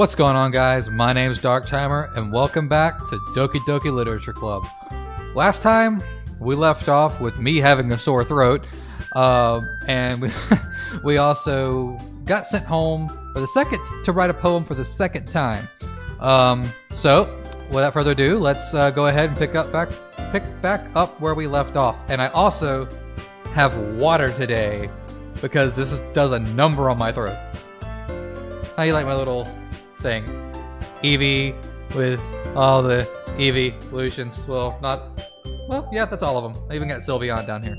What's going on, guys? My name is Darktimer, and welcome back to Doki Doki Literature Club. Last time, we left off with me having a sore throat, and we also got sent home for to write a poem for the second time. So, without further ado, let's go ahead and pick back up where we left off. And I also have water today because this does a number on my throat. How you like my little thing? Eevee with all the evolutions. Well, yeah, that's all of them. I even got Sylveon down here.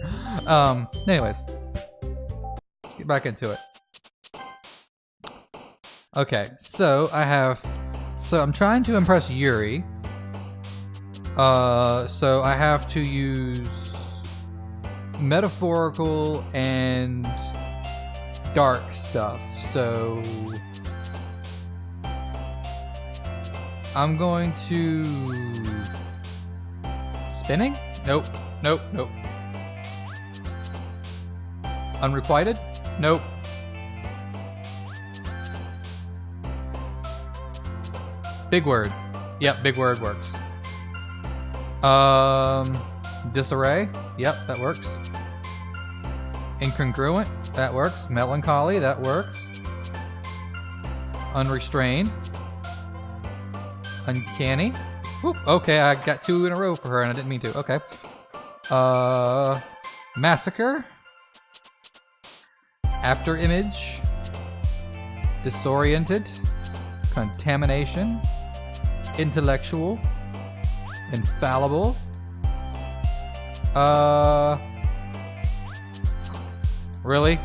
Anyways, let's get back into it. Okay, so I'm trying to impress Yuri. So I have to use metaphorical and dark stuff. So I'm going to spinning? Nope. Unrequited? Nope. Big word. Yep, big word works. Disarray? Yep, that works. Incongruent? That works. Melancholy? That works. Unrestrained? Uncanny? Whoop, okay, I got two in a row for her and I didn't mean to. Okay. Massacre? After image? Disoriented? Contamination? Intellectual? Infallible? Really?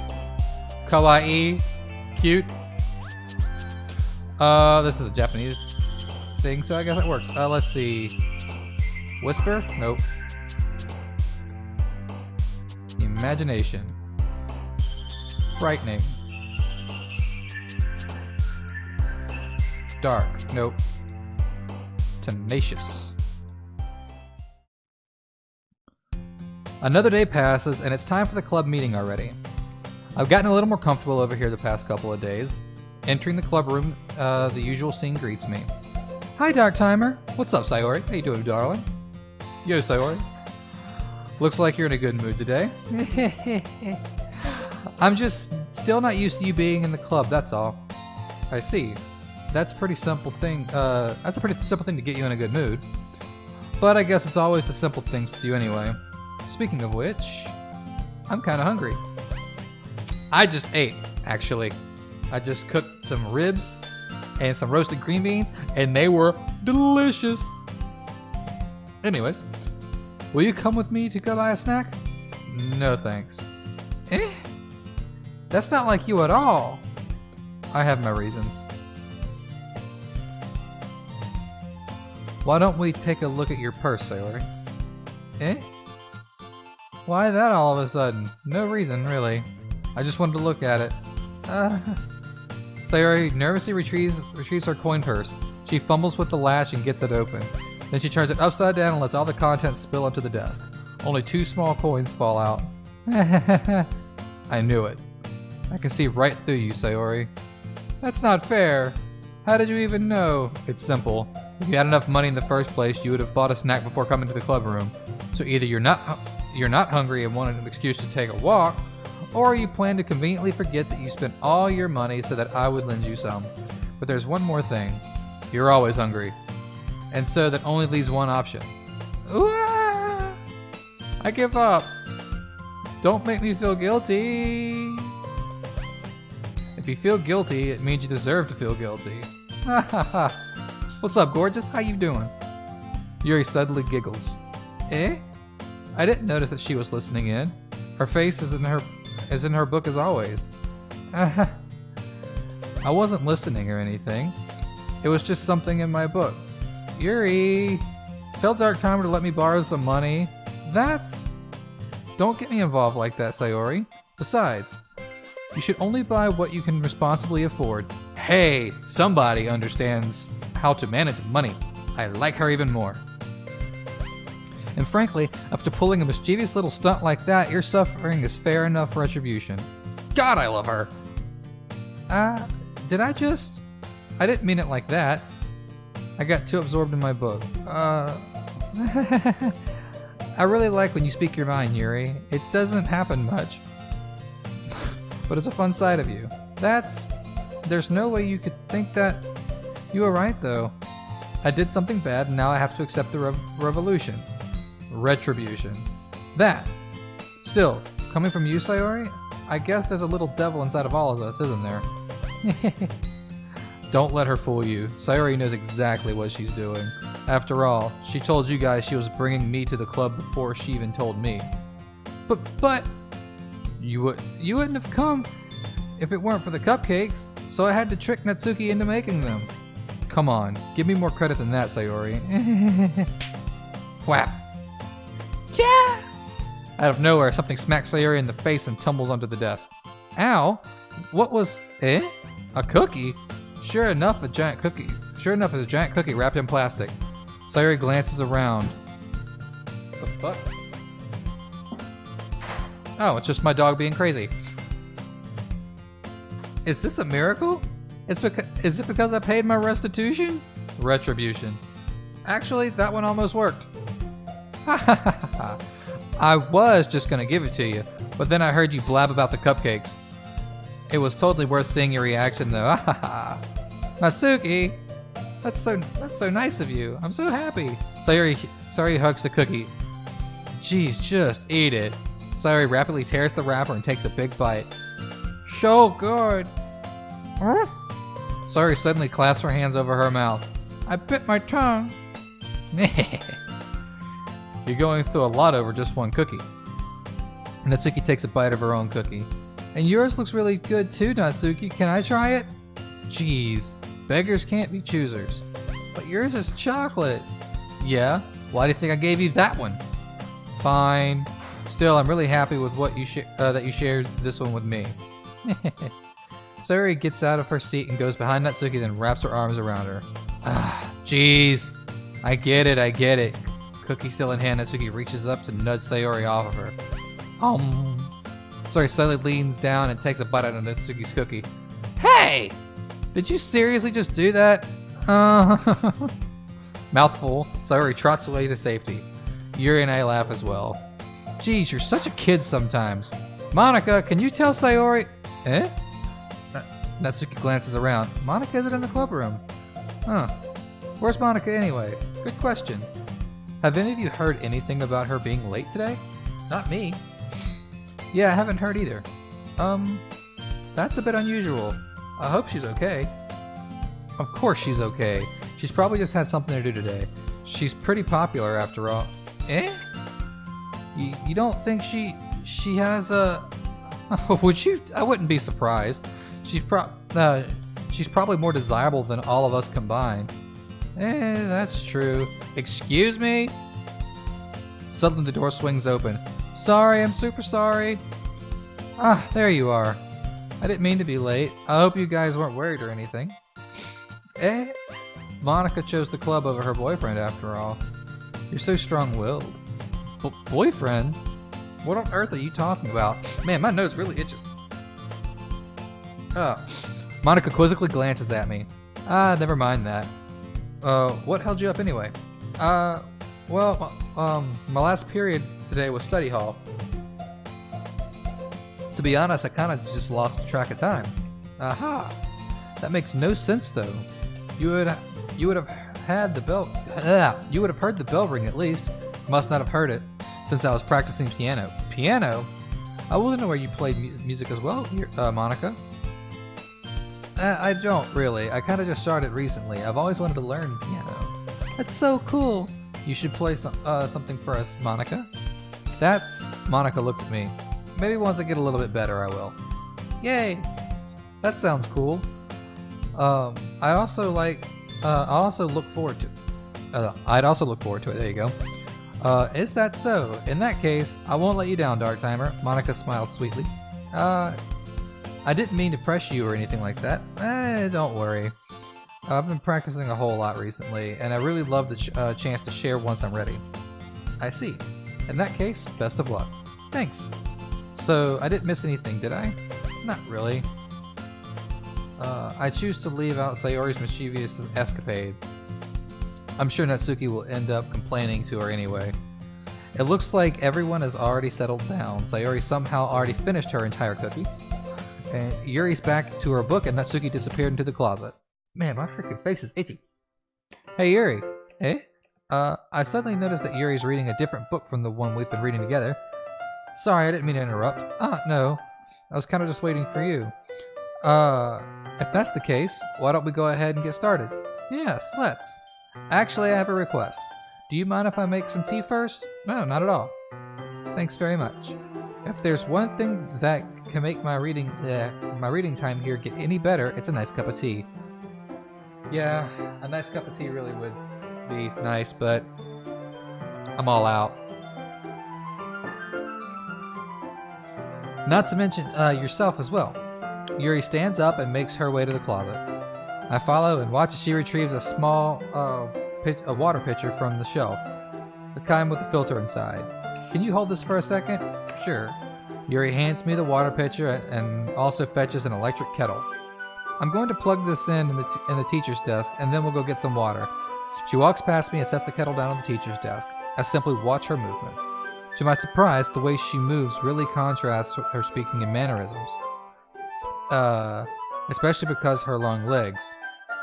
Kawaii? Cute? This is a Japanese thing, so I guess it works. Let's see. Whisper? Nope. Imagination. Frightening. Dark? Nope. Tenacious. Another day passes, and it's time for the club meeting already. I've gotten a little more comfortable over here the past couple of days. Entering the club room, the usual scene greets me. Hi, Darktimer. What's up, Sayori? How you doing, darling? Yo, Sayori. Looks like you're in a good mood today. I'm just still not used to you being in the club, that's all. I see. That's a pretty simple thing. That's a pretty simple thing to get you in a good mood. But I guess it's always the simple things with you anyway. Speaking of which, I'm kind of hungry. I just ate, actually. I just cooked some ribs and some roasted green beans, and they were delicious. Anyways, will you come with me to go buy a snack? No thanks. That's not like you at all. I have my reasons. Why don't we take a look at your purse, Sayori? Why that all of a sudden? No reason, really. I just wanted to look at it. Sayori nervously retrieves her coin purse. She fumbles with the latch and gets it open. Then she turns it upside down and lets all the contents spill onto the desk. Only 2 small coins fall out. I knew it. I can see right through you, Sayori. That's not fair. How did you even know? It's simple. If you had enough money in the first place, you would have bought a snack before coming to the club room. So either you're not hungry and wanted an excuse to take a walk, or you plan to conveniently forget that you spent all your money so that I would lend you some. But there's one more thing. You're always hungry. And so that only leaves one option. Ooh, I give up. Don't make me feel guilty. If you feel guilty, it means you deserve to feel guilty. Ha ha ha. What's up, gorgeous? How you doing? Yuri suddenly giggles. I didn't notice that she was listening in. Her face is in her book as always. I wasn't listening or anything. It was just something in my book. Yuri, tell Darktimer to let me borrow some money. Don't get me involved like that, Sayori. Besides, you should only buy what you can responsibly afford. Hey, somebody understands how to manage money. I like her even more. And frankly, after pulling a mischievous little stunt like that, your suffering is fair enough retribution. God, I love her! Did I just... I didn't mean it like that. I got too absorbed in my book. I really like when you speak your mind, Yuri. It doesn't happen much. But it's a fun side of you. There's no way you could think that. You were right, though. I did something bad, and now I have to accept the revolution. Retribution. That. Still, coming from you, Sayori, I guess there's a little devil inside of all of us, isn't there? Don't let her fool you. Sayori knows exactly what she's doing. After all, she told you guys she was bringing me to the club before she even told me. But... You wouldn't have come if it weren't for the cupcakes, so I had to trick Natsuki into making them. Come on, give me more credit than that, Sayori. Whap. Yeah! Out of nowhere, something smacks Sayori in the face and tumbles onto the desk. Ow! What was... A cookie? Sure enough, it's a giant cookie wrapped in plastic. Sayori glances around. The fuck? Oh, it's just my dog being crazy. Is this a miracle? Is it because I paid my restitution? Retribution. Actually, that one almost worked. Ha ha ha ha. I was just gonna give it to you, but then I heard you blab about the cupcakes. It was totally worth seeing your reaction though. Ha ha ha. Natsuki! That's so nice of you. I'm so happy. Sayori hugs the cookie. Jeez, just eat it. Sayori rapidly tears the wrapper and takes a big bite. So good. Huh? Sayori suddenly clasps her hands over her mouth. I bit my tongue. You're going through a lot over just one cookie. Natsuki takes a bite of her own cookie. And yours looks really good too, Natsuki. Can I try it? Jeez, beggars can't be choosers. But yours is chocolate. Yeah? Why do you think I gave you that one? Fine. Still, I'm really happy with what that you shared this one with me. Sayori gets out of her seat and goes behind Natsuki, then wraps her arms around her. Ah, jeez. I get it. Cookie still in hand, Natsuki reaches up to nudge Sayori off of her. Sayori suddenly leans down and takes a bite out of Natsuki's cookie. Hey! Did you seriously just do that? Mouthful, Sayori trots away to safety. Yuri and I laugh as well. Geez, you're such a kid sometimes. Monica, can you tell Sayori... Eh? Natsuki glances around. Monica isn't in the club room. Huh. Where's Monica anyway? Good question. Have any of you heard anything about her being late today? Not me. Yeah, I haven't heard either. That's a bit unusual. I hope she's okay. Of course she's okay. She's probably just had something to do today. She's pretty popular after all. Eh? You don't think she has a... Would you? I wouldn't be surprised. She's probably more desirable than all of us combined. That's true. Excuse me? Suddenly the door swings open. Sorry, I'm super sorry. Ah, there you are. I didn't mean to be late. I hope you guys weren't worried or anything. Monica chose the club over her boyfriend after all. You're so strong-willed. Boyfriend? What on earth are you talking about? Man, my nose really itches. Monica quizzically glances at me. Never mind that. What held you up anyway? Well, my last period today was study hall. To be honest, I kind of just lost track of time. Aha! That makes no sense though. You would have had the bell. You would have heard the bell ring at least. Must not have heard it, since I was practicing piano. Piano? I wasn't aware you played music as well, Monica. I don't really. I kind of just started recently. I've always wanted to learn piano. That's so cool. You should play something for us, Monica. Monica looks at me. Maybe once I get a little bit better, I will. Yay! That sounds cool. I'd also look forward to it. There you go. Is that so? In that case, I won't let you down, Darktimer. Monica smiles sweetly. I didn't mean to press you or anything like that. Don't worry. I've been practicing a whole lot recently, and I really love the chance to share once I'm ready. I see. In that case, best of luck. Thanks. So, I didn't miss anything, did I? Not really. I choose to leave out Sayori's mischievous escapade. I'm sure Natsuki will end up complaining to her anyway. It looks like everyone has already settled down. Sayori somehow already finished her entire cookie. And Yuri's back to her book and Natsuki disappeared into the closet. Man, my freaking face is itchy. Hey Yuri. Eh? I suddenly noticed that Yuri's reading a different book from the one we've been reading together. Sorry, I didn't mean to interrupt. No. I was kind of just waiting for you. If that's the case, why don't we go ahead and get started? Yes, let's. Actually, I have a request. Do you mind if I make some tea first? No, not at all. Thanks very much. If there's one thing that can make my reading time here get any better, it's a nice cup of tea. Yeah, a nice cup of tea really would be nice, but I'm all out. Not to mention yourself as well. Yuri stands up and makes her way to the closet. I follow and watch as she retrieves a small water pitcher from the shelf, the kind with the filter inside. Can you hold this for a second? Sure. Yuri hands me the water pitcher and also fetches an electric kettle. I'm going to plug this in the teacher's desk, and then we'll go get some water. She walks past me and sets the kettle down on the teacher's desk. I simply watch her movements. To my surprise, the way she moves really contrasts her speaking and mannerisms. Especially because her long legs.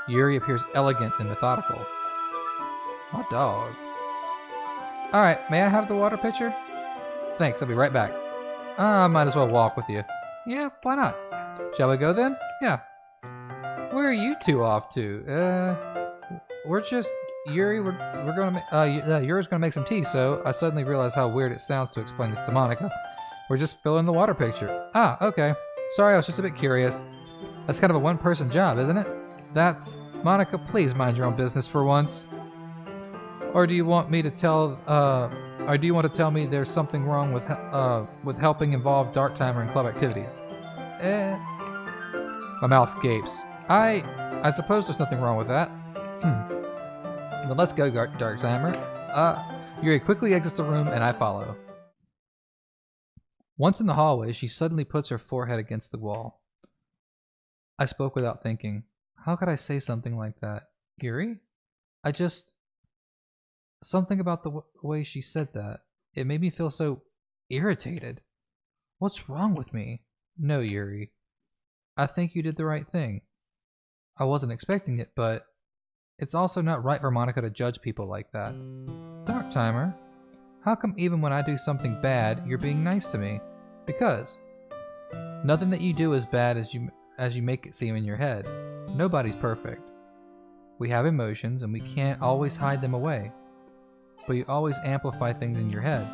Yuri appears elegant and methodical. My dog. Alright, may I have the water pitcher? Thanks, I'll be right back. I might as well walk with you. Yeah, why not? Shall we go then? Yeah. Where are you two off to? We're just... Yuri, we're gonna Yuri's gonna make some tea, so I suddenly realize how weird it sounds to explain this to Monica. We're just filling the water pitcher. Ah, okay. Sorry, I was just a bit curious. That's kind of a one-person job, isn't it? That's... Monica, please mind your own business for once. Or do you want me to tell, or do you want to tell me there's something wrong with helping involve Darktimer in club activities? My mouth gapes. I suppose there's nothing wrong with that. Then let's go, Darktimer. Yuri quickly exits the room and I follow. Once in the hallway, she suddenly puts her forehead against the wall. I spoke without thinking. How could I say something like that? Yuri? Something about the way she said that. It made me feel so irritated. What's wrong with me? No, Yuri. I think you did the right thing. I wasn't expecting it, but it's also not right for Monica to judge people like that. Darktimer, how come even when I do something bad, you're being nice to me? Because nothing that you do is bad as you make it seem in your head. Nobody's perfect. We have emotions and we can't always hide them away. But you always amplify things in your head.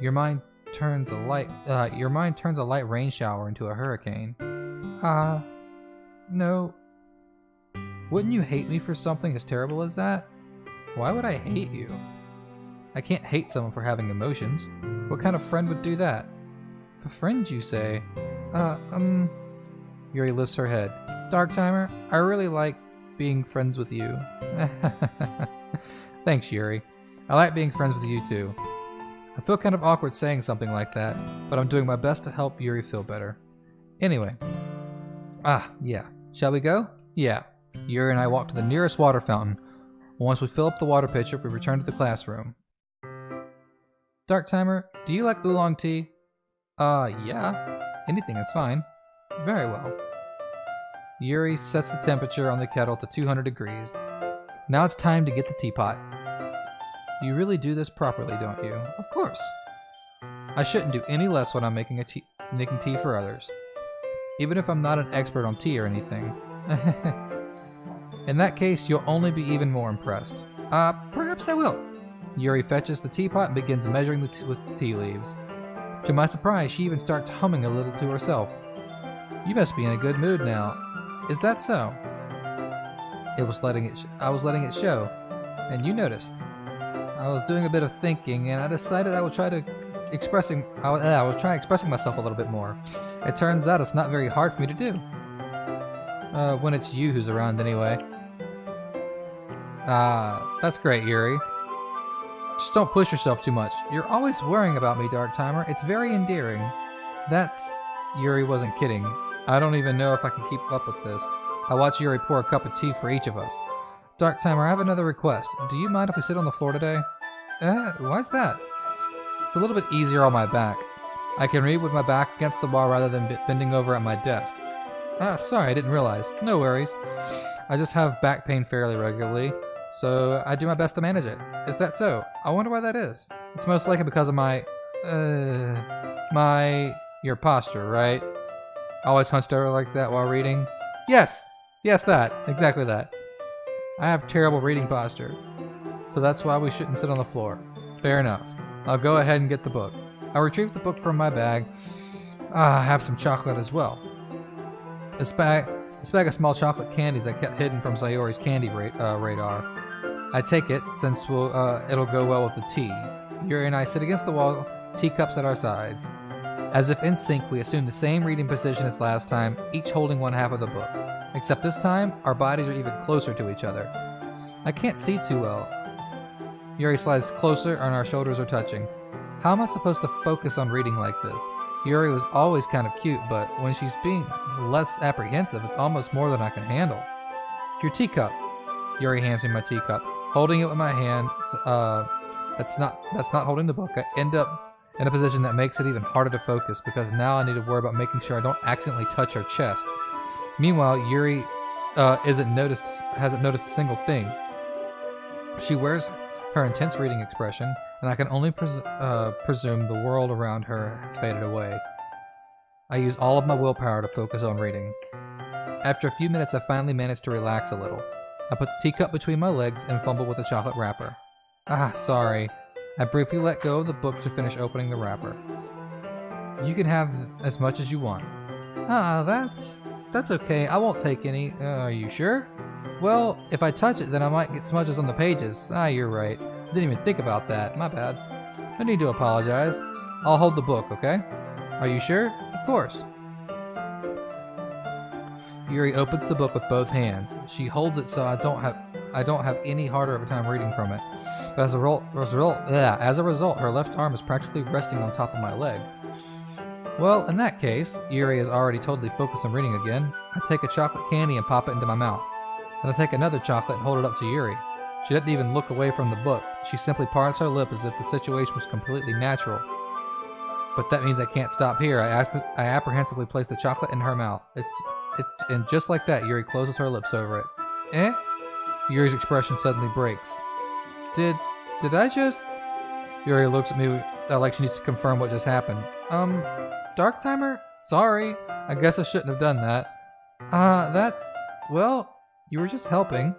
Your mind turns a light rain shower into a hurricane. No. Wouldn't you hate me for something as terrible as that? Why would I hate you? I can't hate someone for having emotions. What kind of friend would do that? A friend, you say? Yuri lifts her head. Darktimer, I really like being friends with you. Thanks, Yuri. I like being friends with you too. I feel kind of awkward saying something like that, but I'm doing my best to help Yuri feel better. Anyway. Yeah. Shall we go? Yeah. Yuri and I walk to the nearest water fountain. Once we fill up the water pitcher, we return to the classroom. Darktimer, do you like oolong tea? Yeah. Anything is fine. Very well. Yuri sets the temperature on the kettle to 200 degrees. Now it's time to get the teapot. You really do this properly, don't you? Of course. I shouldn't do any less when I'm making tea for others. Even if I'm not an expert on tea or anything. In that case, you'll only be even more impressed. Perhaps I will. Yuri fetches the teapot and begins measuring with the tea leaves. To my surprise, she even starts humming a little to herself. You must be in a good mood now. Is that so? I was letting it show, and you noticed. I was doing a bit of thinking, and I decided I would try expressing myself a little bit more. It turns out it's not very hard for me to do. When it's you who's around anyway. That's great, Yuri. Just don't push yourself too much. You're always worrying about me, Darktimer. It's very endearing. Yuri wasn't kidding. I don't even know if I can keep up with this. I watch Yuri pour a cup of tea for each of us. Darktimer, I have another request. Do you mind if we sit on the floor today? Why's that? It's a little bit easier on my back. I can read with my back against the wall rather than bending over at my desk. Sorry, I didn't realize. No worries. I just have back pain fairly regularly, so I do my best to manage it. Is that so? I wonder why that is. It's most likely because of your posture, right? Always hunched over like that while reading? Yes, that. Exactly that. I have terrible reading posture, so that's why we shouldn't sit on the floor. Fair enough. I'll go ahead and get the book. I retrieve the book from my bag. I have some chocolate as well. This bag of small chocolate candies I kept hidden from Sayori's candy radar. I take it, since it'll go well with the tea. Yuri and I sit against the wall, teacups at our sides. As if in sync, we assume the same reading position as last time, each holding one half of the book. Except this time, our bodies are even closer to each other. I can't see too well. Yuri slides closer and our shoulders are touching. How am I supposed to focus on reading like this? Yuri was always kind of cute, but when she's being less apprehensive, it's almost more than I can handle. Your teacup. Yuri hands me my teacup. Holding it with my hand, that's not holding the book. I end up in a position that makes it even harder to focus because now I need to worry about making sure I don't accidentally touch her chest. Meanwhile, Yuri hasn't noticed a single thing. She wears her intense reading expression, and I can only presume the world around her has faded away. I use all of my willpower to focus on reading. After a few minutes, I finally manage to relax a little. I put the teacup between my legs and fumble with the chocolate wrapper. Sorry. I briefly let go of the book to finish opening the wrapper. You can have as much as you want. That's okay. I won't take any. Are you sure? Well, if I touch it, then I might get smudges on the pages. You're right. Didn't even think about that. My bad. No need to apologize. I'll hold the book, okay? Are you sure? Of course. Yuri opens the book with both hands. She holds it so I don't have any harder of a time reading from it. But as a result, her left arm is practically resting on top of my leg. Well, in that case, Yuri is already totally focused on reading again. I take a chocolate candy and pop it into my mouth. Then I take another chocolate and hold it up to Yuri. She doesn't even look away from the book. She simply parts her lip as if the situation was completely natural. But that means I can't stop here. I apprehensively place the chocolate in her mouth. And just like that, Yuri closes her lips over it. Yuri's expression suddenly breaks. Did I just... Yuri looks at me like she needs to confirm what just happened. Darktimer? Sorry. I guess I shouldn't have done that. Well, you were just helping.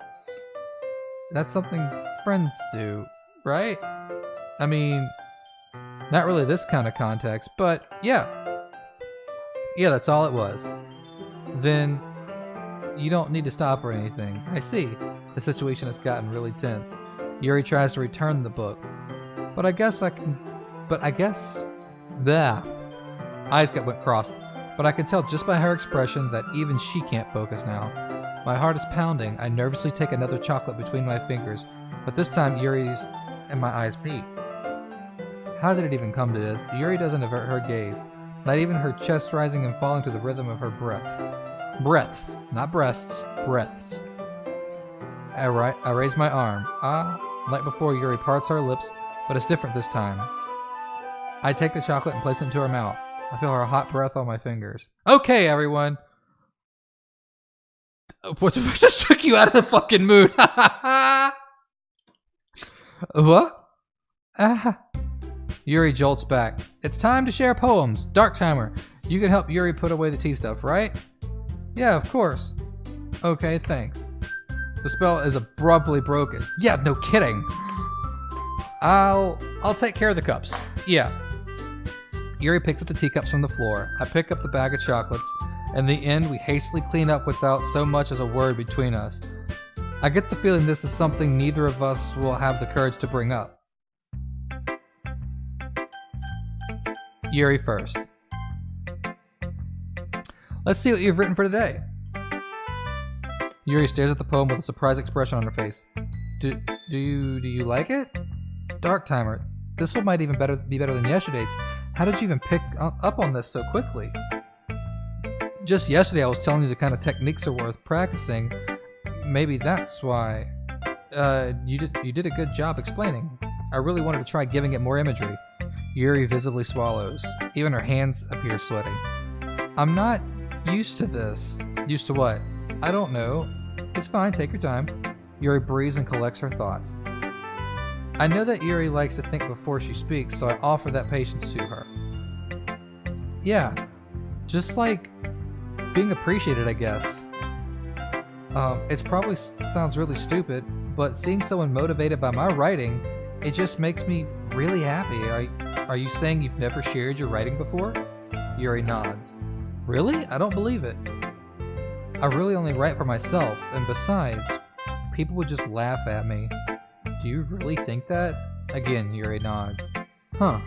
That's something friends do, right? I mean, not really this kind of context, but yeah. Yeah, that's all it was. Then you don't need to stop or anything. I see. The situation has gotten really tense. Yuri tries to return the book. But I guess eyes went crossed. But I can tell just by her expression that even she can't focus now. My heart is pounding. I nervously take another chocolate between my fingers, but this time Yuri's and my eyes meet. How did it even come to this? Yuri doesn't avert her gaze, not even her chest rising and falling to the rhythm of her breaths. Breaths, not breasts, breaths. I raise my arm. Like before, Yuri parts her lips, but it's different this time. I take the chocolate and place it into her mouth. I feel her hot breath on my fingers. Okay, everyone. What just took you out of the fucking mood? What? Yuri jolts back. It's time to share poems. Darktimer, you can help Yuri put away the tea stuff, right? Yeah, of course. Okay, thanks. The spell is abruptly broken. Yeah, no kidding. I'll take care of the cups. Yeah. Yuri picks up the teacups from the floor. I pick up the bag of chocolates. In the end, we hastily clean up without so much as a word between us. I get the feeling this is something neither of us will have the courage to bring up. Yuri first. Let's see what you've written for today. Yuri stares at the poem with a surprised expression on her face. Do you like it? Darktimer, this one might even be better than yesterday's. How did you even pick up on this so quickly? Just yesterday I was telling you the kind of techniques are worth practicing. Maybe that's why. You did a good job explaining. I really wanted to try giving it more imagery. Yuri visibly swallows. Even her hands appear sweaty. I'm not used to this. Used to what? I don't know. It's fine, take your time. Yuri breathes and collects her thoughts. I know that Yuri likes to think before she speaks, so I offer that patience to her. Yeah, just like being appreciated, I guess. It probably sounds really stupid, but seeing someone motivated by my writing, it just makes me really happy. Are you saying you've never shared your writing before? Yuri nods. Really? I don't believe it. I really only write for myself, and besides, people would just laugh at me. Do you really think that? Again, Yuri nods. Huh.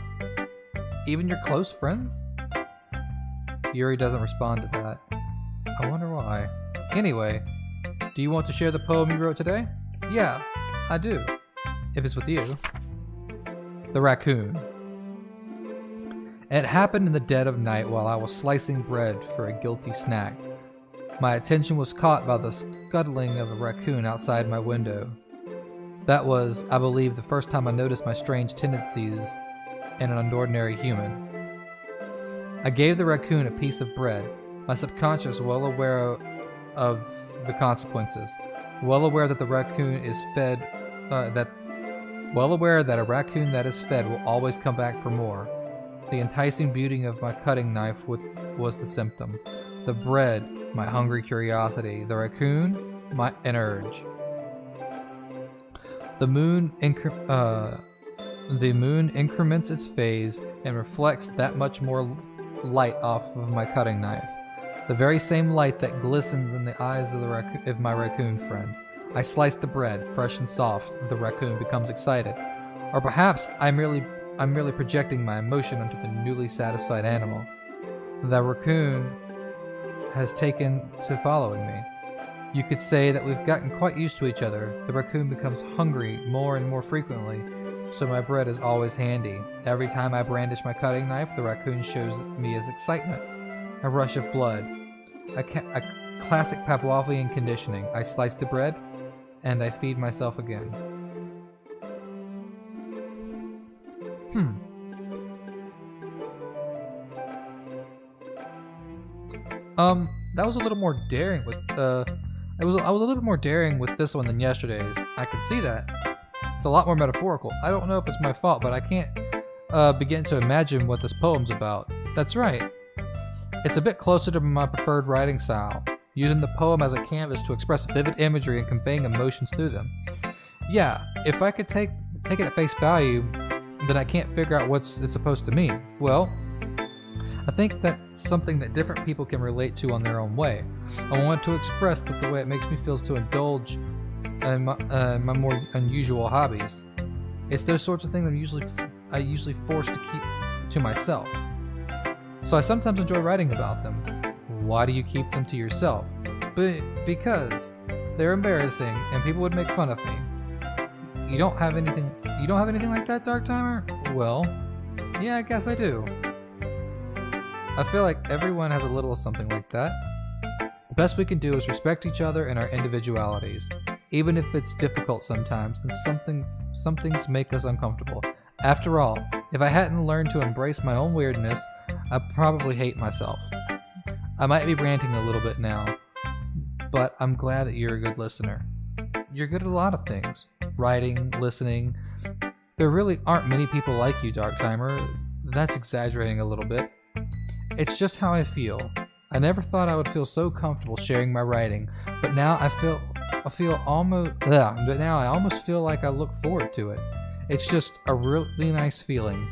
Even your close friends? Yuri doesn't respond to that. I wonder why. Anyway, do you want to share the poem you wrote today? Yeah, I do. If it's with you. The Raccoon. It happened in the dead of night while I was slicing bread for a guilty snack. My attention was caught by the scuttling of a raccoon outside my window. That was, I believe, the first time I noticed my strange tendencies in an ordinary human. I gave the raccoon a piece of bread, my subconscious well aware of the consequences, well aware that the raccoon is fed, well aware that a raccoon that is fed will always come back for more. The enticing beauty of my cutting knife was the symptom. The bread, my hungry curiosity. The raccoon, an urge. The moon increments its phase and reflects that much more light off of my cutting knife. The very same light that glistens in the eyes of my raccoon friend. I slice the bread, fresh and soft. The raccoon becomes excited. Or perhaps I'm merely projecting my emotion onto the newly satisfied animal. The raccoon has taken to following me. You could say that we've gotten quite used to each other. The raccoon becomes hungry more and more frequently, so my bread is always handy. Every time I brandish my cutting knife, the raccoon shows me his excitement. A rush of blood. A classic Pavlovian conditioning. I slice the bread, and I feed myself again. That was a little more daring with I was a little bit more daring with this one than yesterday's. I can see that. It's a lot more metaphorical. I don't know if it's my fault, but I can't begin to imagine what this poem's about. That's right. It's a bit closer to my preferred writing style, using the poem as a canvas to express vivid imagery and conveying emotions through them. Yeah, if I could take it at face value, then I can't figure out what it's supposed to mean. Well, I think that's something that different people can relate to on their own way. I want to express that the way it makes me feel is to indulge in my more unusual hobbies. It's those sorts of things I usually forced to keep to myself. So I sometimes enjoy writing about them. Why do you keep them to yourself? Because they're embarrassing and people would make fun of me. You don't have anything like that, Darktimer? Well, yeah, I guess I do. I feel like everyone has a little something like that. The best we can do is respect each other and our individualities, even if it's difficult sometimes and some things make us uncomfortable. After all, if I hadn't learned to embrace my own weirdness, I'd probably hate myself. I might be ranting a little bit now, but I'm glad that you're a good listener. You're good at a lot of things. Writing, listening. There really aren't many people like you, Darktimer. That's exaggerating a little bit. It's just how I feel. I never thought I would feel so comfortable sharing my writing, but now I almost feel like I look forward to it. It's just a really nice feeling.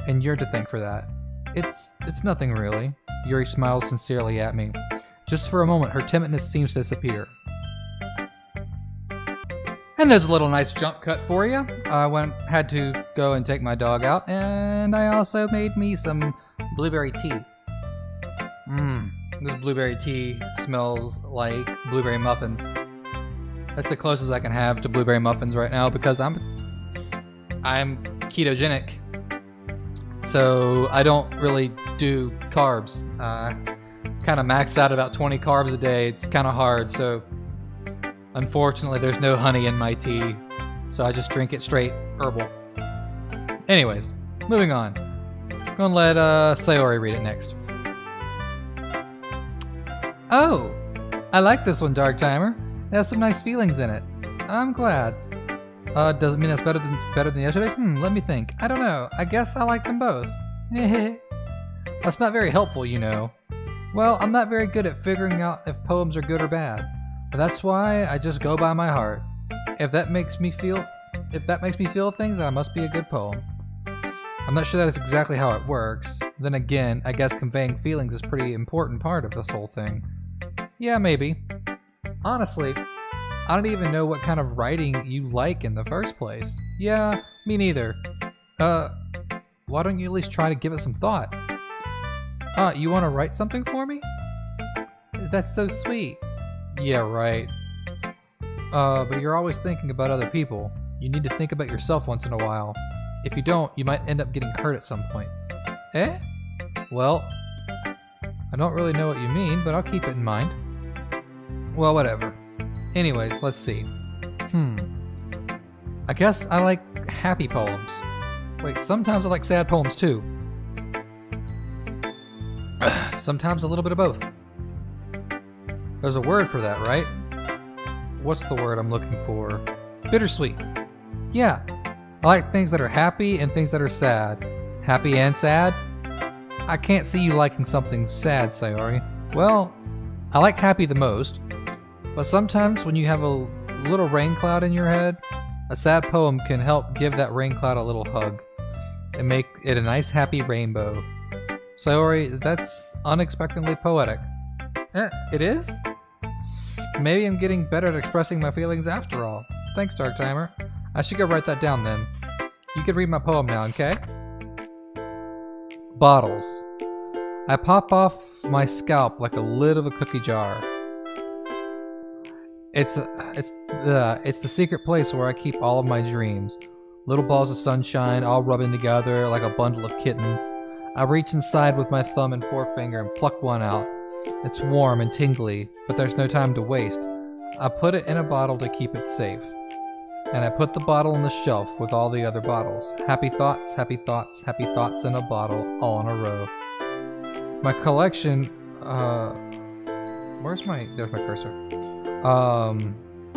And you're to thank for that. It's nothing really. Yuri smiles sincerely at me. Just for a moment, her timidness seems to disappear. And there's a little nice jump cut for you. I had to go and take my dog out, and I also made me some blueberry tea. This blueberry tea smells like blueberry muffins. That's the closest I can have to blueberry muffins right now because I'm ketogenic. So I don't really do carbs. kind of maxed out about 20 carbs a day. It's kind of hard, so unfortunately there's no honey in my tea, so I just drink it straight herbal. Anyways, moving on. I'm gonna let Sayori read it next. Oh, I like this one, Darktimer. It has some nice feelings in it. I'm glad. Doesn't mean that's better than yesterday's? Let me think. I don't know. I guess I like them both. That's not very helpful, you know. Well, I'm not very good at figuring out if poems are good or bad. But that's why I just go by my heart. If that makes me feel things, then it must be a good poem. I'm not sure that is exactly how it works. Then again, I guess conveying feelings is a pretty important part of this whole thing. Yeah, maybe. Honestly, I don't even know what kind of writing you like in the first place. Yeah, me neither. Why don't you at least try to give it some thought? You want to write something for me? That's so sweet. Yeah, right. But you're always thinking about other people. You need to think about yourself once in a while. If you don't, you might end up getting hurt at some point. Eh? Well, I don't really know what you mean, but I'll keep it in mind. Well, whatever. Anyways, let's see. I guess I like happy poems. Wait, sometimes I like sad poems too. Sometimes a little bit of both. There's a word for that, right? What's the word I'm looking for? Bittersweet. Yeah, I like things that are happy and things that are sad. Happy and sad? I can't see you liking something sad, Sayori. Well, I like happy the most, but sometimes when you have a little rain cloud in your head, a sad poem can help give that rain cloud a little hug and make it a nice happy rainbow. Sayori, that's unexpectedly poetic. It is? Maybe I'm getting better at expressing my feelings after all. Thanks, Darktimer. I should go write that down then. You can read my poem now, okay? Bottles. I pop off my scalp like a lid of a cookie jar. It's the secret place where I keep all of my dreams. Little balls of sunshine all rubbing together like a bundle of kittens. I reach inside with my thumb and forefinger and pluck one out. It's warm and tingly, but there's no time to waste. I put it in a bottle to keep it safe. And I put the bottle on the shelf with all the other bottles. Happy thoughts, happy thoughts, happy thoughts in a bottle, all in a row. My collection, there's my cursor.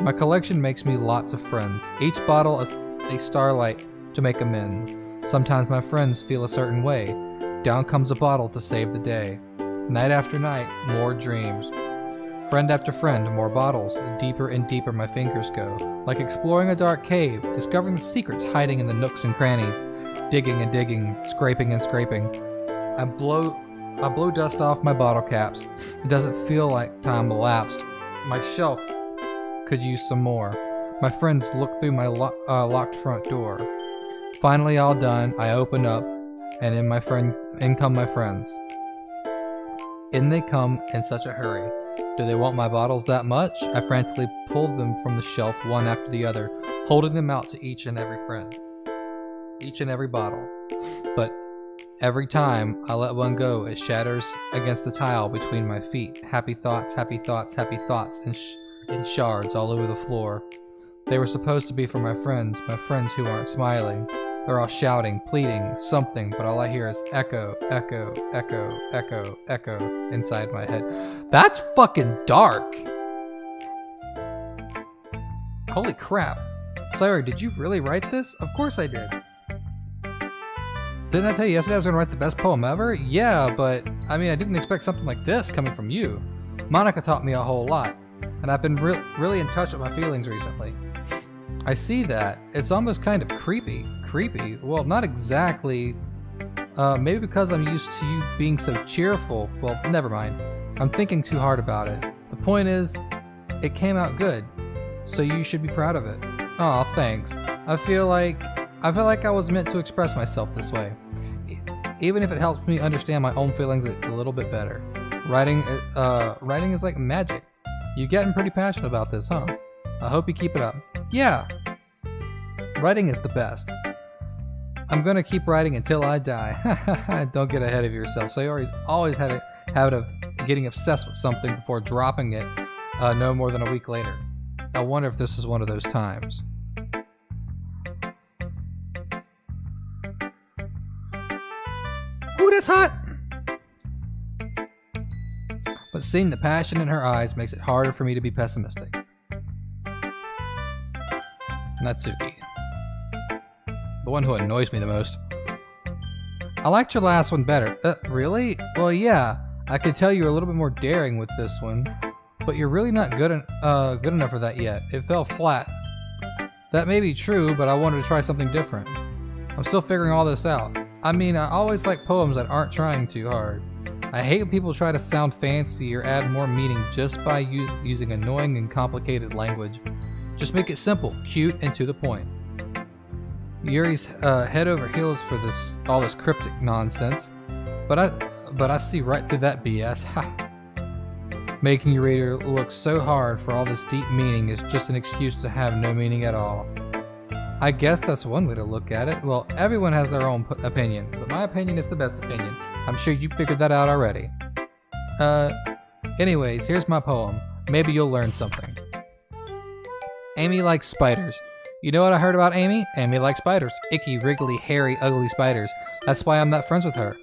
My collection makes me lots of friends. Each bottle is a starlight to make amends. Sometimes my friends feel a certain way. Down comes a bottle to save the day. Night after night, more dreams. Friend after friend, more bottles. Deeper and deeper my fingers go. Like exploring a dark cave, discovering the secrets hiding in the nooks and crannies. Digging and digging, scraping and scraping. I blow dust off my bottle caps. It doesn't feel like time elapsed. My shelf could use some more. My friends look through my locked front door. Finally all done, I open up, and in come my friends. In they come in such a hurry. Do they want my bottles that much? I frantically pulled them from the shelf one after the other, holding them out to each and every friend. Each and every bottle. But every time I let one go, it shatters against the tile between my feet. Happy thoughts, happy thoughts, happy thoughts, in shards all over the floor. They were supposed to be for my friends who aren't smiling. They're all shouting, pleading, something, but all I hear is echo, echo, echo, echo, echo inside my head. That's fucking dark! Holy crap. Sayori, did you really write this? Of course I did. Didn't I tell you yesterday I was going to write the best poem ever? Yeah, but I mean, I didn't expect something like this coming from you. Monica taught me a whole lot, and I've been really in touch with my feelings recently. I see that. It's almost kind of creepy. Creepy? Well, not exactly. Maybe because I'm used to you being so cheerful. Well, never mind. I'm thinking too hard about it. The point is, it came out good, so you should be proud of it. Aw, thanks. I feel like I was meant to express myself this way, even if it helps me understand my own feelings a little bit better. Writing is like magic. You're getting pretty passionate about this, huh? I hope you keep it up. Yeah. Writing is the best. I'm gonna keep writing until I die. Don't get ahead of yourself. Sayori's always had a habit of getting obsessed with something before dropping it no more than a week later. I wonder if this is one of those times. Ooh, that's hot! But seeing the passion in her eyes makes it harder for me to be pessimistic. Natsuki. The one who annoys me the most. I liked your last one better. Really? Well, yeah. I could tell you were a little bit more daring with this one, but you're really not good enough for that yet. It fell flat. That may be true, but I wanted to try something different. I'm still figuring all this out. I mean, I always like poems that aren't trying too hard. I hate when people try to sound fancy or add more meaning just by using annoying and complicated language. Just make it simple, cute, and to the point. Yuri's head over heels for all this cryptic nonsense, but I see right through that BS. Making your reader look so hard for all this deep meaning is just an excuse to have no meaning at all. I guess that's one way to look at it. Well, everyone has their own opinion, but my opinion is the best opinion. I'm sure you figured that out already. Anyways, here's my poem. Maybe you'll learn something. Amy likes spiders. You know what I heard about Amy? Amy likes spiders. Icky, wriggly, hairy, ugly spiders. That's why I'm not friends with her.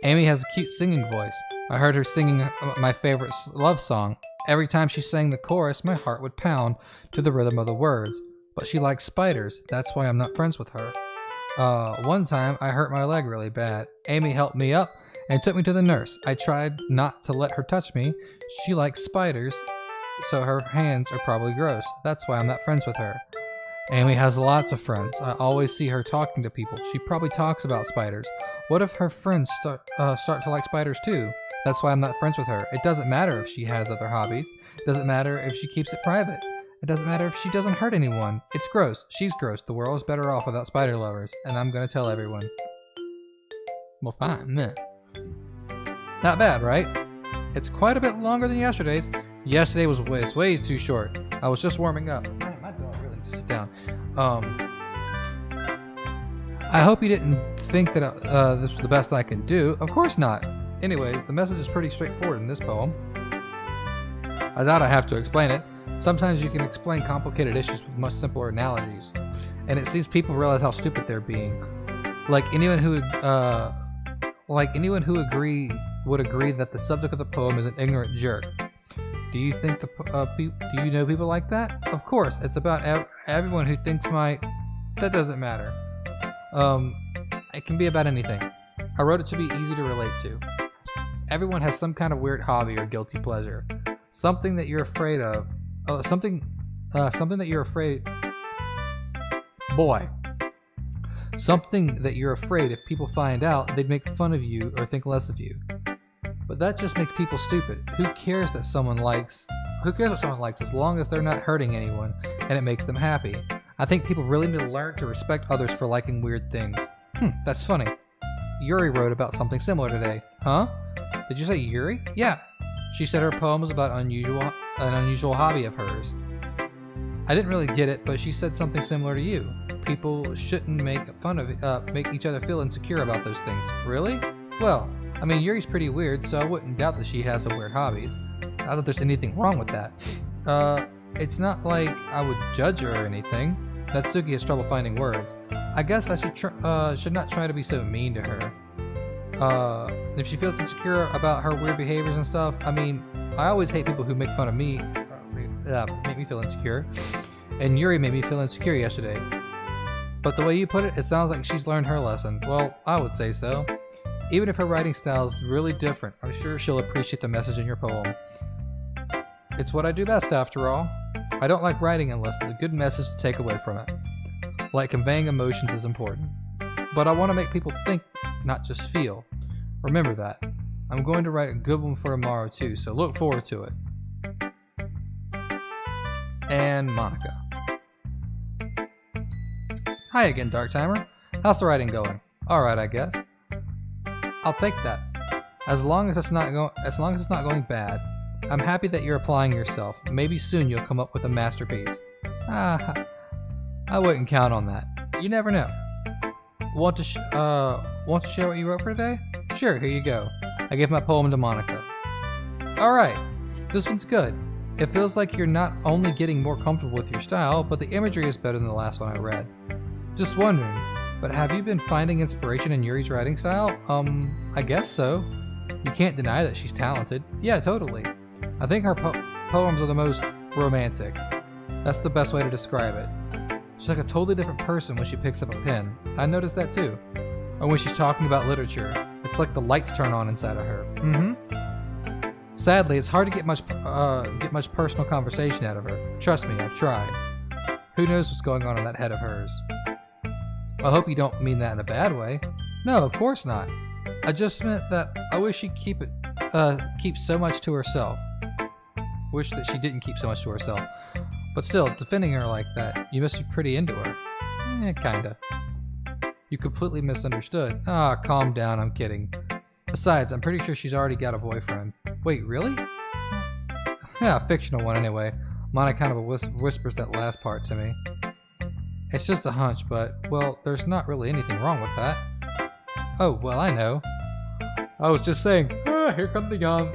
Amy has a cute singing voice. I heard her singing my favorite love song. Every time she sang the chorus, my heart would pound to the rhythm of the words. But she likes spiders. That's why I'm not friends with her. One time, I hurt my leg really bad. Amy helped me up and took me to the nurse. I tried not to let her touch me. She likes spiders, so her hands are probably gross. That's why I'm not friends with her. Amy has lots of friends. I always see her talking to people. She probably talks about spiders. What if her friends start to like spiders too? That's why I'm not friends with her. It doesn't matter if she has other hobbies. It doesn't matter if she keeps it private. It doesn't matter if she doesn't hurt anyone. It's gross. She's gross. The world is better off without spider lovers. And I'm gonna tell everyone. Well, fine. Meh. Not bad, right? It's quite a bit longer than yesterday's. Yesterday was way too short. I was just warming up. My dog really needs to sit down. I hope you didn't think that this was the best I can do. Of course not. Anyways, the message is pretty straightforward in this poem. I doubt I have to explain it. Sometimes you can explain complicated issues with much simpler analogies, and it seems people realize how stupid they're being. Like anyone who would agree that the subject of the poem is an ignorant jerk. Do you think do you know people like that? Of course, it's about everyone who thinks that doesn't matter. It can be about anything. I wrote it to be easy to relate to. Everyone has some kind of weird hobby or guilty pleasure. Something that you're afraid of. Something that you're afraid. Something that you're afraid if people find out, they'd make fun of you or think less of you. But that just makes people stupid. Who cares what someone likes as long as they're not hurting anyone and it makes them happy? I think people really need to learn to respect others for liking weird things. That's funny. Yuri wrote about something similar today. Huh? Did you say Yuri? Yeah. She said her poem was about an unusual hobby of hers. I didn't really get it, but she said something similar to you. People shouldn't make each other feel insecure about those things. Really? Well, I mean, Yuri's pretty weird, so I wouldn't doubt that she has some weird hobbies. Not that there's anything wrong with that. It's not like I would judge her or anything. Natsuki has trouble finding words. I guess I should not try to be so mean to her. If she feels insecure about her weird behaviors and stuff, I mean, I always hate people who make fun of me, make me feel insecure. And Yuri made me feel insecure yesterday. But the way you put it, it sounds like she's learned her lesson. Well, I would say so. Even if her writing style is really different, I'm sure she'll appreciate the message in your poem. It's what I do best, after all. I don't like writing unless there's a good message to take away from it. Like conveying emotions is important. But I want to make people think, not just feel. Remember that. I'm going to write a good one for tomorrow too, so look forward to it. And Monica. Hi again, Darktimer. How's the writing going? Alright, I guess. I'll take that. As long as it's not going bad. I'm happy that you're applying yourself. Maybe soon you'll come up with a masterpiece. I wouldn't count on that. You never know. Want to share what you wrote for today? Sure, here you go. I gave my poem to Monica. Alright, this one's good. It feels like you're not only getting more comfortable with your style, but the imagery is better than the last one I read. Just wondering, but have you been finding inspiration in Yuri's writing style? I guess so. You can't deny that she's talented. Yeah, totally. I think her poems are the most romantic. That's the best way to describe it. She's like a totally different person when she picks up a pen. I noticed that too. Or when she's talking about literature. It's like the lights turn on inside of her. Sadly, it's hard to get much personal conversation out of her. Trust me, I've tried. Who knows what's going on in that head of hers? I hope you don't mean that in a bad way. No, of course not. I just meant that I wish she'd keep so much to herself. Wish that she didn't keep so much to herself. But still, defending her like that, you must be pretty into her. Kinda. You completely misunderstood. Ah, calm down, I'm kidding. Besides, I'm pretty sure she's already got a boyfriend. Wait, really? Yeah, a fictional one anyway. Mana kind of whispers that last part to me. It's just a hunch, but, well, there's not really anything wrong with that. Oh, well, I know. I was just saying, here come the yawns.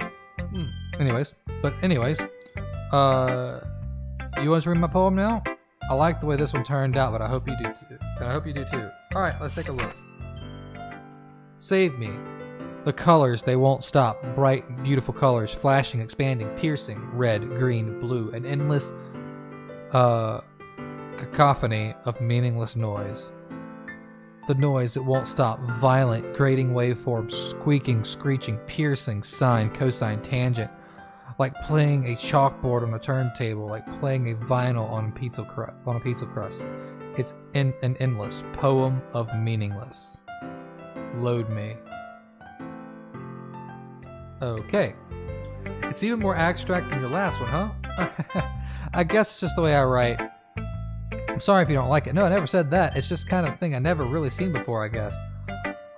Anyways, you want to read my poem now? I like the way this one turned out, but I hope you do too. And I hope you do too. Alright, let's take a look. Save me. The colors, they won't stop. Bright, beautiful colors, flashing, expanding, piercing, red, green, blue, an endless cacophony of meaningless noise. The noise, it won't stop. Violent, grating waveforms, squeaking, screeching, piercing, sine, cosine, tangent. Like playing a chalkboard on a turntable, like playing a vinyl on a pizza crust. It's an endless poem of meaningless. Load me. Okay. It's even more abstract than your last one, huh? I guess it's just the way I write. I'm sorry if you don't like it. No, I never said that. It's just kind of thing I never really seen before, I guess.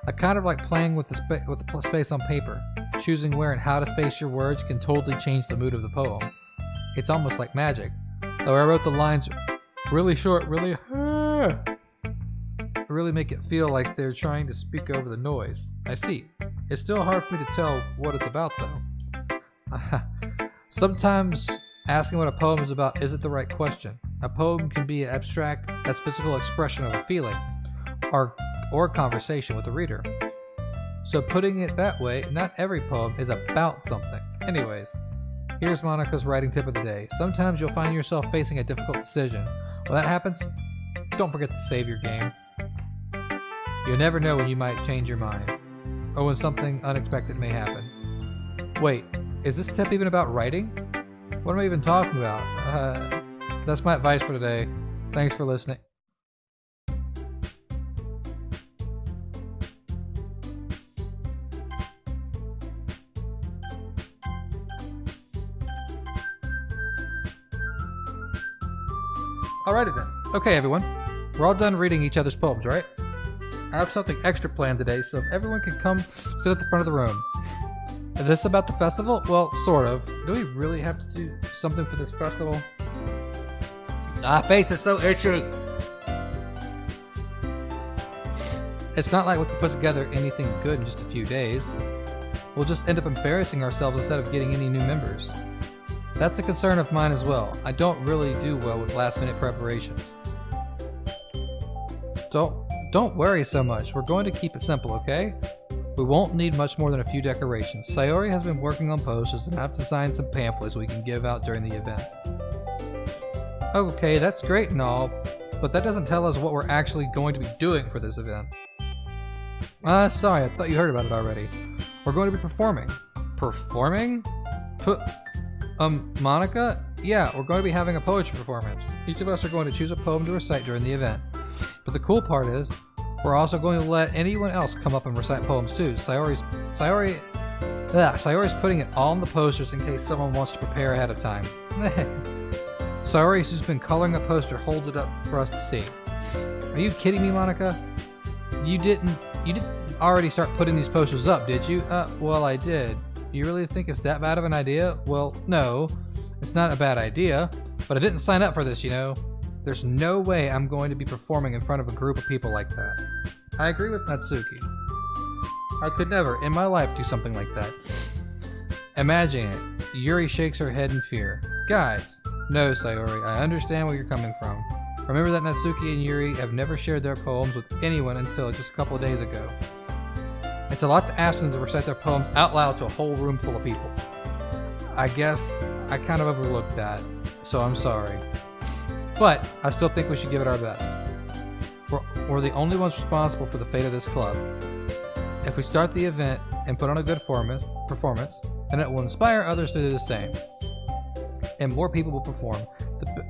I kind of like playing with the space on paper. Choosing where and how to space your words can totally change the mood of the poem. It's almost like magic. Though I wrote the lines really short, really make it feel like they're trying to speak over the noise. I see. It's still hard for me to tell what it's about, though. Sometimes asking what a poem is about isn't the right question. A poem can be abstract as physical expression of a feeling, or a conversation with the reader. So putting it that way, not every poem is about something. Anyways, here's Monica's writing tip of the day. Sometimes you'll find yourself facing a difficult decision. When that happens, don't forget to save your game. You'll never know when you might change your mind, or when something unexpected may happen. Wait, is this tip even about writing? What am I even talking about? That's my advice for today. Thanks for listening. Alrighty then. Okay, everyone. We're all done reading each other's poems, right? I have something extra planned today, so if everyone can come sit at the front of the room. Is this about the festival? Well, sort of. Do we really have to do something for this festival? My face is so itchy! It's not like we can put together anything good in just a few days. We'll just end up embarrassing ourselves instead of getting any new members. That's a concern of mine as well. I don't really do well with last-minute preparations. Don't worry so much. We're going to keep it simple, okay? We won't need much more than a few decorations. Sayori has been working on posters and I've designed some pamphlets we can give out during the event. Okay, that's great and all, but that doesn't tell us what we're actually going to be doing for this event. Sorry, I thought you heard about it already. We're going to be performing. Performing? Monica? Yeah, we're going to be having a poetry performance. Each of us are going to choose a poem to recite during the event. But the cool part is, we're also going to let anyone else come up and recite poems too. Sayori's putting it all on the posters in case someone wants to prepare ahead of time. Sayori, who's been coloring a poster, hold it up for us to see. Are you kidding me, Monica? You didn't already start putting these posters up, did you? Well, I did. You really think it's that bad of an idea? Well, no, it's not a bad idea, but I didn't sign up for this, you know. There's no way I'm going to be performing in front of a group of people like that. I agree with Natsuki. I could never, in my life, do something like that. Imagine it. Yuri shakes her head in fear. Guys! No, Sayori, I understand where you're coming from. Remember that Natsuki and Yuri have never shared their poems with anyone until just a couple of days ago. It's a lot to ask them to recite their poems out loud to a whole room full of people. I guess I kind of overlooked that, so I'm sorry. But I still think we should give it our best. We're the only ones responsible for the fate of this club. If we start the event and put on a good performance, then it will inspire others to do the same. And more people will perform,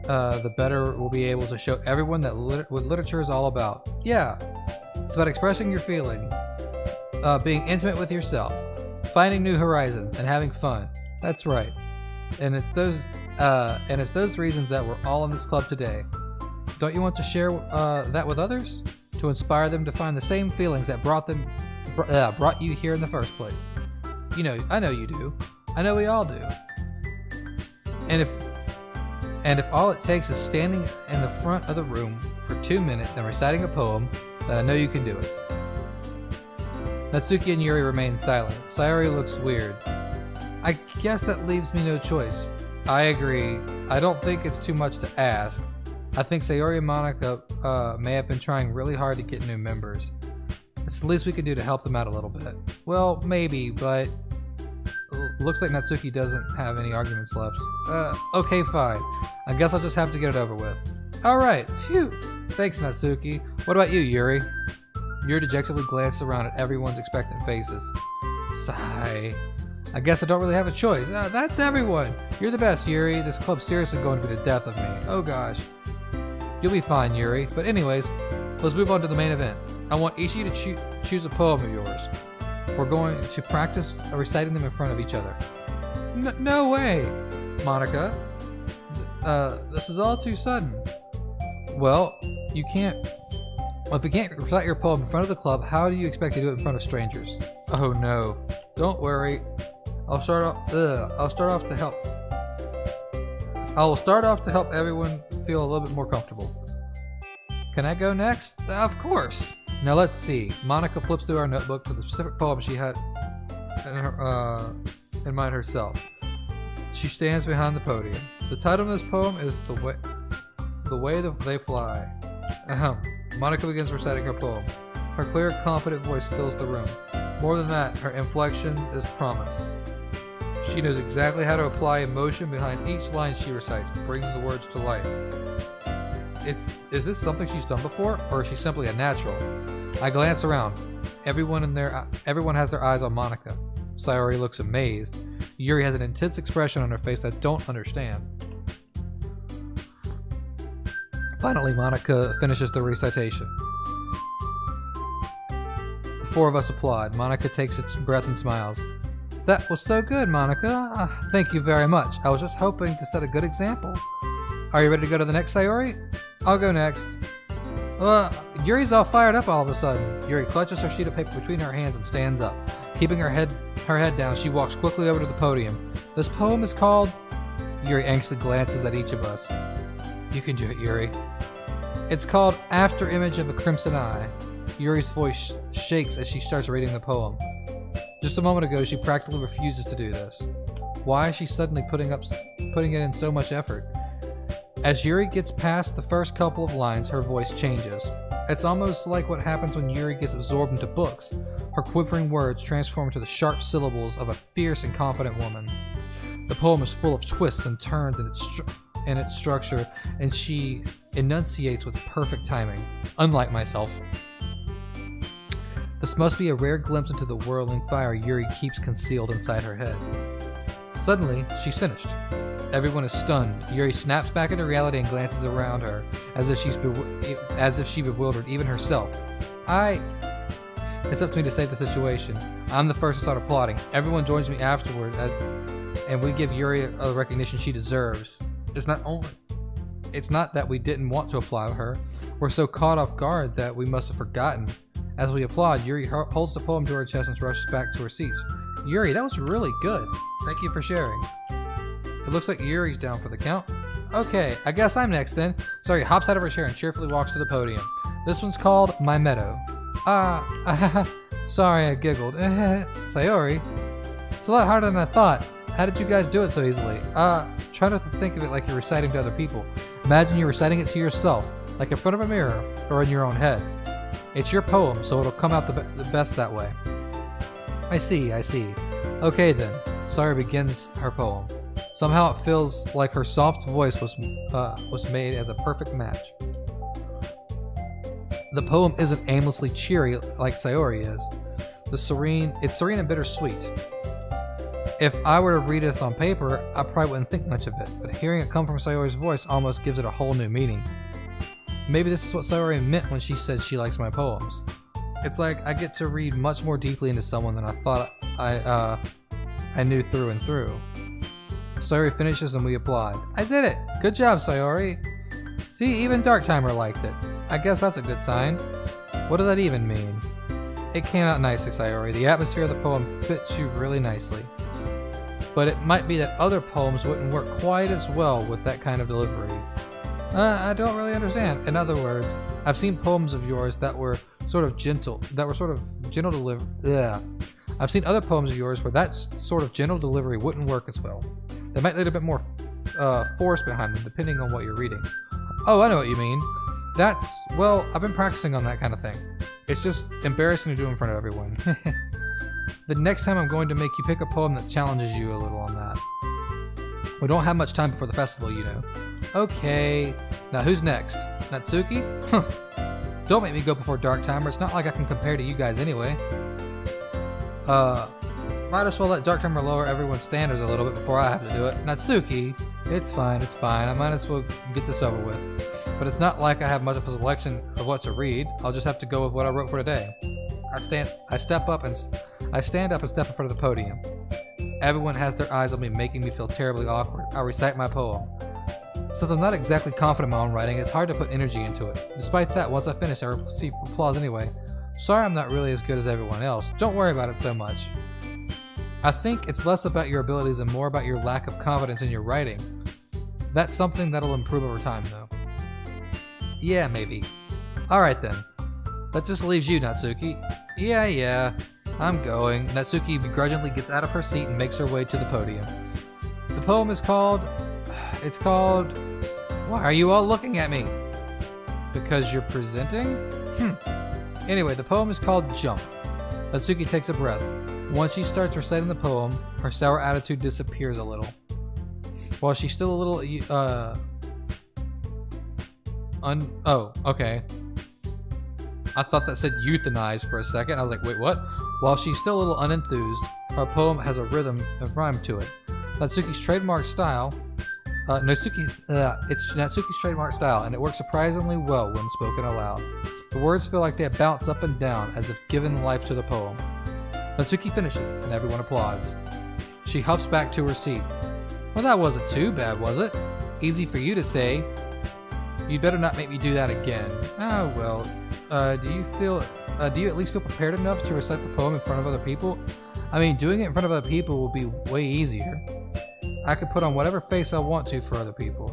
the better we'll be able to show everyone that what literature is all about. Yeah, it's about expressing your feelings, being intimate with yourself, finding new horizons, and having fun. That's right. And it's those reasons that we're all in this club today. Don't you want to share that with others? To inspire them to find the same feelings that brought you here in the first place. You know, I know you do. I know we all do. And if all it takes is standing in the front of the room for 2 minutes and reciting a poem, then I know you can do it. Natsuki and Yuri remain silent. Sayori looks weird. I guess that leaves me no choice. I agree. I don't think it's too much to ask. I think Sayori and Monika may have been trying really hard to get new members. It's the least we can do to help them out a little bit. Well, maybe, but looks like Natsuki doesn't have any arguments left. Okay, fine. I guess I'll just have to get it over with. Alright, phew. Thanks, Natsuki. What about you, Yuri? Yuri dejectedly glanced around at everyone's expectant faces. Sigh. I guess I don't really have a choice. That's everyone. You're the best, Yuri. This club's seriously going to be the death of me. Oh gosh. You'll be fine, Yuri. But anyways, let's move on to the main event. I want each of you to choose a poem of yours. We're going to practice reciting them in front of each other. No way, Monika. This is all too sudden. Well, you can't. Well, if you can't recite your poem in front of the club, how do you expect to do it in front of strangers? Oh no. Don't worry. I'll start off to help everyone feel a little bit more comfortable. Can I go next? Of course. Now let's see. Monika flips through our notebook to the specific poem she had in mind herself. She stands behind the podium. The title of this poem is The Way They Fly. Monika begins reciting her poem. Her clear, confident voice fills the room. More than that, her inflection is promise. She knows exactly how to apply emotion behind each line she recites, bringing the words to life. Is this something she's done before, or is she simply a natural? I glance around. Everyone has their eyes on Monika. Sayori looks amazed. Yuri has an intense expression on her face that I don't understand. Finally, Monika finishes the recitation. The four of us applaud. Monika takes its breath and smiles. That was so good, Monika. Thank you very much. I was just hoping to set a good example. Are you ready to go to the next, Sayori? I'll go next. Yuri's all fired up all of a sudden. Yuri clutches her sheet of paper between her hands and stands up. Keeping her head down, she walks quickly over to the podium. This poem is called... Yuri anxiously glances at each of us. You can do it, Yuri. It's called After Image of a Crimson Eye. Yuri's voice shakes as she starts reading the poem. Just a moment ago, she practically refuses to do this. Why is she suddenly putting it in so much effort? As Yuri gets past the first couple of lines, her voice changes. It's almost like what happens when Yuri gets absorbed into books. Her quivering words transform into the sharp syllables of a fierce and confident woman. The poem is full of twists and turns in its structure, and she enunciates with perfect timing, unlike myself. This must be a rare glimpse into the whirling fire Yuri keeps concealed inside her head. Suddenly, she's finished. Everyone is stunned. Yuri snaps back into reality and glances around her, as if she bewildered even herself. It's up to me to save the situation. I'm the first to start applauding. Everyone joins me afterward, and we give Yuri a recognition she deserves. It's not that we didn't want to applaud her. We're so caught off guard that we must have forgotten. As we applaud, Yuri holds the poem to her chest and rushes back to her seats. Yuri, that was really good. Thank you for sharing. It looks like Yuri's down for the count. Okay, I guess I'm next then. Sayori hops out of her chair and cheerfully walks to the podium. This one's called My Meadow. Sorry, I giggled. Sayori, it's a lot harder than I thought. How did you guys do it so easily? Try not to think of it like you're reciting to other people. Imagine you're reciting it to yourself, like in front of a mirror or in your own head. It's your poem, so it'll come out the best that way. I see. Okay then, Sayori begins her poem. Somehow it feels like her soft voice was made as a perfect match. The poem isn't aimlessly cheery like Sayori is. It's serene and bittersweet. If I were to read it on paper, I probably wouldn't think much of it, but hearing it come from Sayori's voice almost gives it a whole new meaning. Maybe this is what Sayori meant when she said she likes my poems. It's like I get to read much more deeply into someone than I thought I knew through and through. Sayori finishes and we applaud. I did it! Good job, Sayori! See, even Darktimer liked it. I guess that's a good sign. What does that even mean? It came out nicely, Sayori. The atmosphere of the poem fits you really nicely. But it might be that other poems wouldn't work quite as well with that kind of delivery. I don't really understand. In other words, I've seen poems of yours that were sort of gentle delivery. Yeah. I've seen other poems of yours where that sort of gentle delivery wouldn't work as well. They might need a bit more force behind them, depending on what you're reading. Oh, I know what you mean. Well, I've been practicing on that kind of thing. It's just embarrassing to do in front of everyone. The next time I'm going to make you pick a poem that challenges you a little on that. We don't have much time before the festival, you know. Okay, now who's next? Natsuki? Don't make me go before Darktimer. It's not like I can compare to you guys anyway. Might as well let Darktimer lower everyone's standards a little bit before I have to do it. Natsuki, it's fine. I might as well get this over with. But it's not like I have much of a selection of what to read. I'll just have to go with what I wrote for today. I stand up and step in front of the podium. Everyone has their eyes on me, making me feel terribly awkward. I recite my poem. Since I'm not exactly confident in my own writing, it's hard to put energy into it. Despite that, once I finish, I receive applause anyway. Sorry I'm not really as good as everyone else. Don't worry about it so much. I think it's less about your abilities and more about your lack of confidence in your writing. That's something that'll improve over time, though. Yeah, maybe. Alright then. That just leaves you, Natsuki. Yeah. I'm going. Natsuki begrudgingly gets out of her seat and makes her way to the podium. The poem is called... Why are you all looking at me? Because you're presenting? Anyway, the poem is called Jump. Natsuki takes a breath. Once she starts reciting the poem, her sour attitude disappears a little. While she's still a little... Oh, okay. I thought that said euthanize for a second. I was like, wait, what? While she's still a little unenthused, her poem has a rhythm of rhyme to it. Natsuki's trademark style... It's Natsuki's trademark style, and it works surprisingly well when spoken aloud. The words feel like they bounce up and down, as if giving life to the poem. Natsuki finishes, and everyone applauds. She huffs back to her seat. Well, that wasn't too bad, was it? Easy for you to say. You'd better not make me do that again. Oh, well. Do you at least feel prepared enough to recite the poem in front of other people? I mean, doing it in front of other people will be way easier. I could put on whatever face I want to for other people.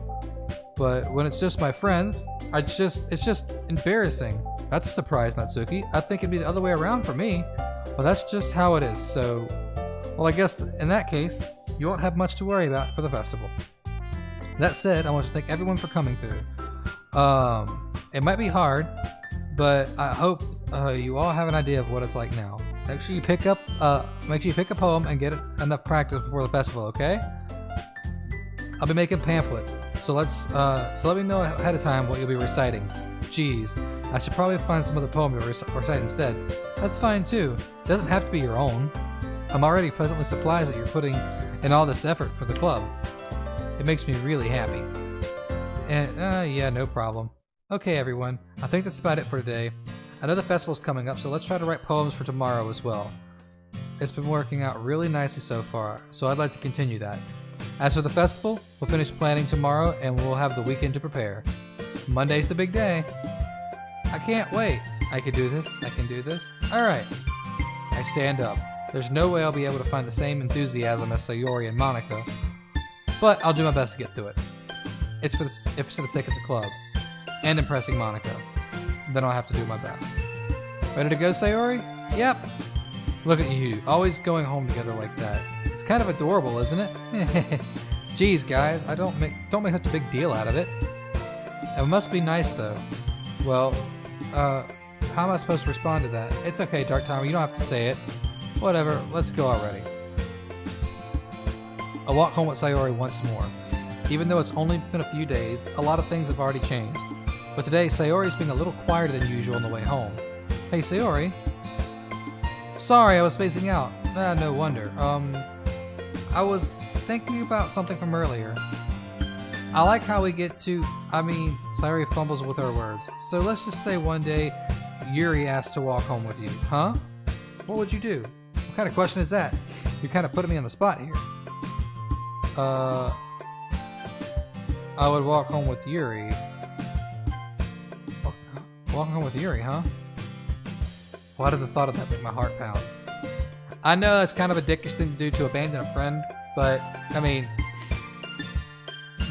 But when it's just my friends, it's just embarrassing. That's a surprise, Natsuki. I think it'd be the other way around for me. Well, that's just how it is, so... Well, I guess in that case, you won't have much to worry about for the festival. That said, I want to thank everyone for coming through. It might be hard, but I hope you all have an idea of what it's like now. Make sure you pick a poem and get enough practice before the festival, okay? I'll be making pamphlets, so let me know ahead of time what you'll be reciting. Geez, I should probably find some other poem to recite instead. That's fine too. It doesn't have to be your own. I'm already pleasantly surprised that you're putting in all this effort for the club. It makes me really happy. And, yeah, no problem. Okay, everyone. I think that's about it for today. I know the festival's coming up, so let's try to write poems for tomorrow as well. It's been working out really nicely so far, so I'd like to continue that. As for the festival, we'll finish planning tomorrow and we'll have the weekend to prepare. Monday's the big day. I can't wait. I can do this. Alright. I stand up. There's no way I'll be able to find the same enthusiasm as Sayori and Monica, but I'll do my best to get through it. It's for the sake of the club, and impressing Monica. Then I'll have to do my best. Ready to go, Sayori? Yep. Look at you, always going home together like that. It's kind kind of adorable, isn't it? Geez, guys, don't make such a big deal out of it. It must be nice, though. Well, how am I supposed to respond to that? It's okay, Darktimer, you don't have to say it. Whatever, let's go already. I walk home with Sayori once more. Even though it's only been a few days, a lot of things have already changed. But today, Sayori's being a little quieter than usual on the way home. Hey, Sayori? Sorry, I was spacing out. No wonder. I was thinking about something from earlier. I like how we get to... Sayori fumbles with her words. So let's just say one day, Yuri asked to walk home with you. Huh? What would you do? What kind of question is that? You're kind of putting me on the spot here. I would walk home with Yuri. Walk home with Yuri, huh? Why did the thought of that make my heart pound? I know that's kind of a dickish thing to do to abandon a friend, but, you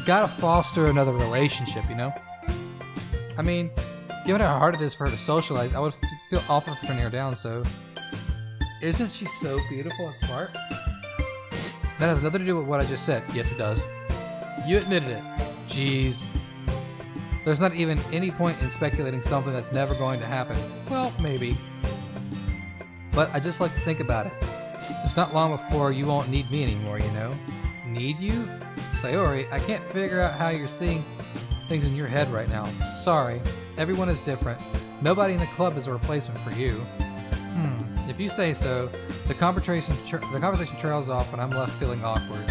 gotta foster another relationship, you know? Given how hard it is for her to socialize, I would feel awful for turning her down, so... Isn't she so beautiful and smart? That has nothing to do with what I just said. Yes, it does. You admitted it. Jeez. There's not even any point in speculating something that's never going to happen. Well, maybe. But I just like to think about it. It's not long before you won't need me anymore, you know? Need you? Sayori, I can't figure out how you're seeing things in your head right now. Sorry. Everyone is different. Nobody in the club is a replacement for you. If you say so, the conversation trails off when I'm left feeling awkward.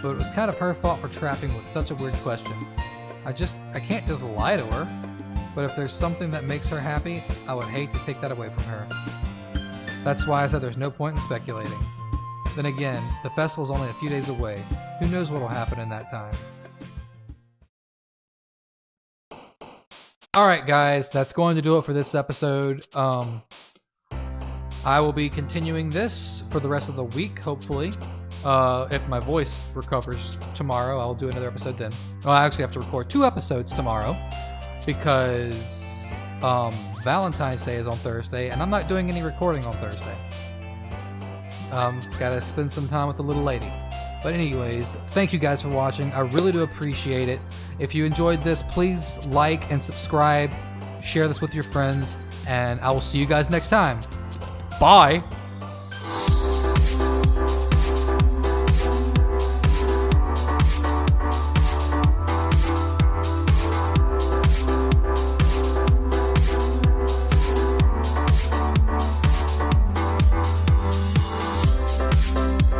But it was kind of her fault for trapping with such a weird question. I can't just lie to her. But if there's something that makes her happy, I would hate to take that away from her. That's why I said there's no point in speculating. Then again, the festival's only a few days away. Who knows what'll happen in that time? Alright guys, that's going to do it for this episode. I will be continuing this for the rest of the week, hopefully. If my voice recovers tomorrow, I'll do another episode then. Well, I actually have to record 2 episodes tomorrow because Valentine's Day is on Thursday, and I'm not doing any recording on Thursday. Gotta spend some time with the little lady. But anyways, thank you guys for watching. I really do appreciate it. If you enjoyed this, please like and subscribe. Share this with your friends, and I will see you guys next time. Bye!